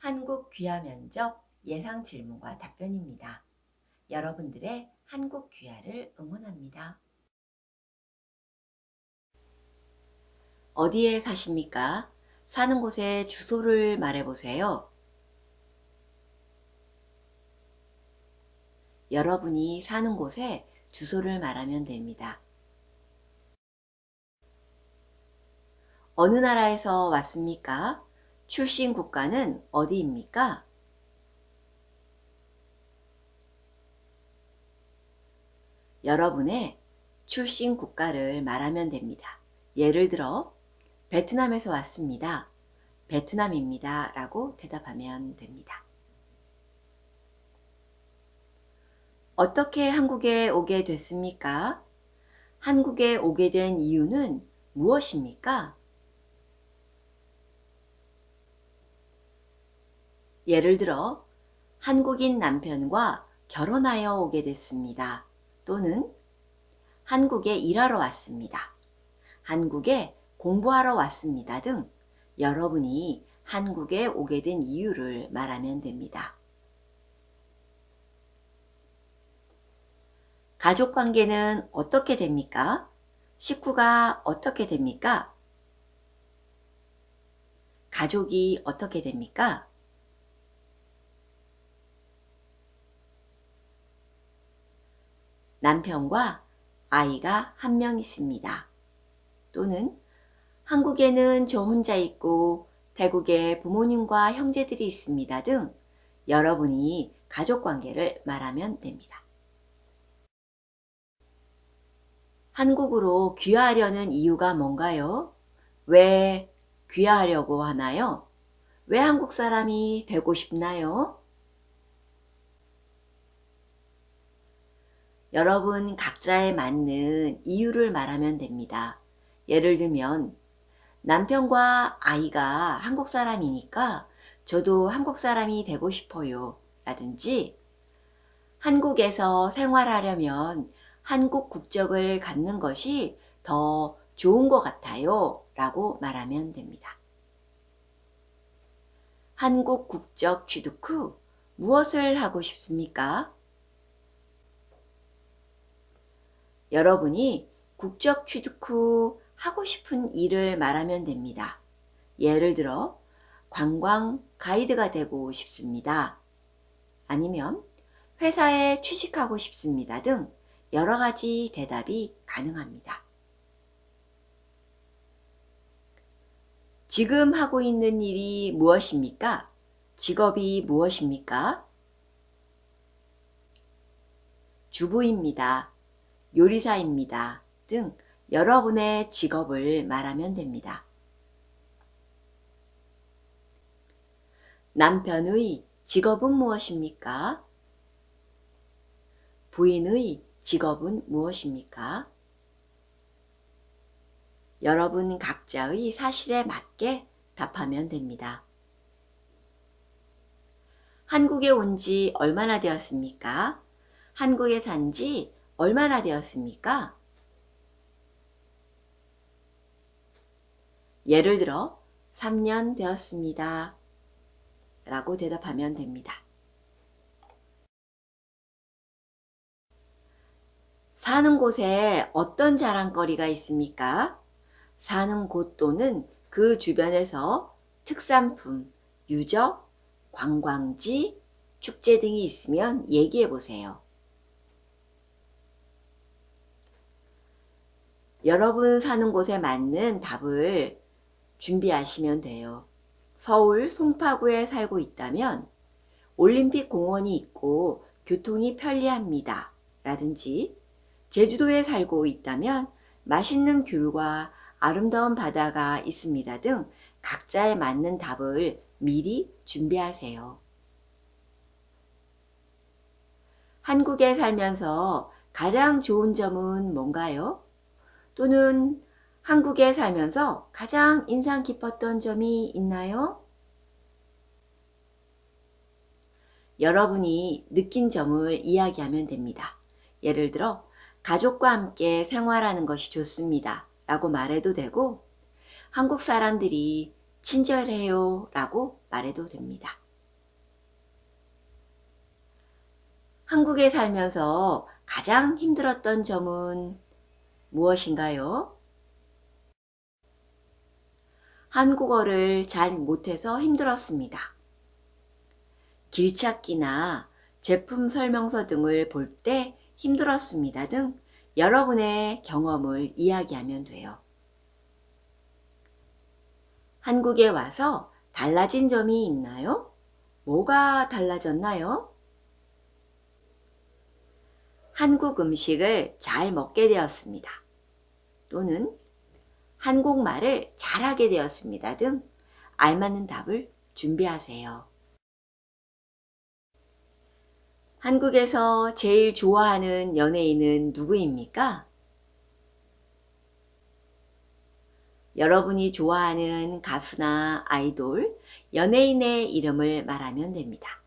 한국 귀화 면접 예상 질문과 답변입니다. 여러분들의 한국 귀화를 응원합니다. 어디에 사십니까? 사는 곳의 주소를 말해보세요. 여러분이 사는 곳의 주소를 말하면 됩니다. 어느 나라에서 왔습니까? 출신 국가는 어디입니까? 여러분의 출신 국가를 말하면 됩니다. 예를 들어 베트남에서 왔습니다. 베트남입니다. 라고 대답하면 됩니다. 어떻게 한국에 오게 됐습니까? 한국에 오게 된 이유는 무엇입니까? 예를 들어 한국인 남편과 결혼하여 오게 됐습니다. 또는 한국에 일하러 왔습니다. 한국에 공부하러 왔습니다 등 여러분이 한국에 오게 된 이유를 말하면 됩니다. 가족관계는 어떻게 됩니까? 식구가 어떻게 됩니까? 가족이 어떻게 됩니까? 남편과 아이가 한 명 있습니다. 또는 한국에는 저 혼자 있고 태국에 부모님과 형제들이 있습니다 등 여러분이 가족관계를 말하면 됩니다. 한국으로 귀화하려는 이유가 뭔가요? 왜 귀화하려고 하나요? 왜 한국 사람이 되고 싶나요? 여러분 각자에 맞는 이유를 말하면 됩니다. 예를 들면 남편과 아이가 한국 사람이니까 저도 한국 사람이 되고 싶어요 라든지 한국에서 생활하려면 한국 국적을 갖는 것이 더 좋은 것 같아요 라고 말하면 됩니다. 한국 국적 취득 후 무엇을 하고 싶습니까? 여러분이 국적 취득 후 하고 싶은 일을 말하면 됩니다. 예를 들어 관광 가이드가 되고 싶습니다. 아니면 회사에 취직하고 싶습니다 등 여러 가지 대답이 가능합니다. 지금 하고 있는 일이 무엇입니까? 직업이 무엇입니까? 주부입니다. 요리사입니다. 등 여러분의 직업을 말하면 됩니다. 남편의 직업은 무엇입니까? 부인의 직업은 무엇입니까? 여러분 각자의 사실에 맞게 답하면 됩니다. 한국에 온 지 얼마나 되었습니까? 한국에 산 지 얼마나 되었습니까? 예를 들어 3년 되었습니다. 라고 대답하면 됩니다. 사는 곳에 어떤 자랑거리가 있습니까? 사는 곳 또는 그 주변에서 특산품, 유적, 관광지, 축제 등이 있으면 얘기해 보세요. 여러분 사는 곳에 맞는 답을 준비하시면 돼요. 서울 송파구에 살고 있다면 올림픽 공원이 있고 교통이 편리합니다. 라든지 제주도에 살고 있다면 맛있는 귤과 아름다운 바다가 있습니다 등 각자에 맞는 답을 미리 준비하세요. 한국에 살면서 가장 좋은 점은 뭔가요? 또는 한국에 살면서 가장 인상 깊었던 점이 있나요? 여러분이 느낀 점을 이야기하면 됩니다. 예를 들어 가족과 함께 생활하는 것이 좋습니다 라고 말해도 되고 한국 사람들이 친절해요 라고 말해도 됩니다. 한국에 살면서 가장 힘들었던 점은 무엇인가요? 한국어를 잘 못해서 힘들었습니다. 길찾기나 제품 설명서 등을 볼 때 힘들었습니다 등 여러분의 경험을 이야기하면 돼요. 한국에 와서 달라진 점이 있나요? 뭐가 달라졌나요? 한국 음식을 잘 먹게 되었습니다. 또는 한국말을 잘하게 되었습니다 등 알맞는 답을 준비하세요. 한국에서 제일 좋아하는 연예인은 누구입니까? 여러분이 좋아하는 가수나 아이돌, 연예인의 이름을 말하면 됩니다.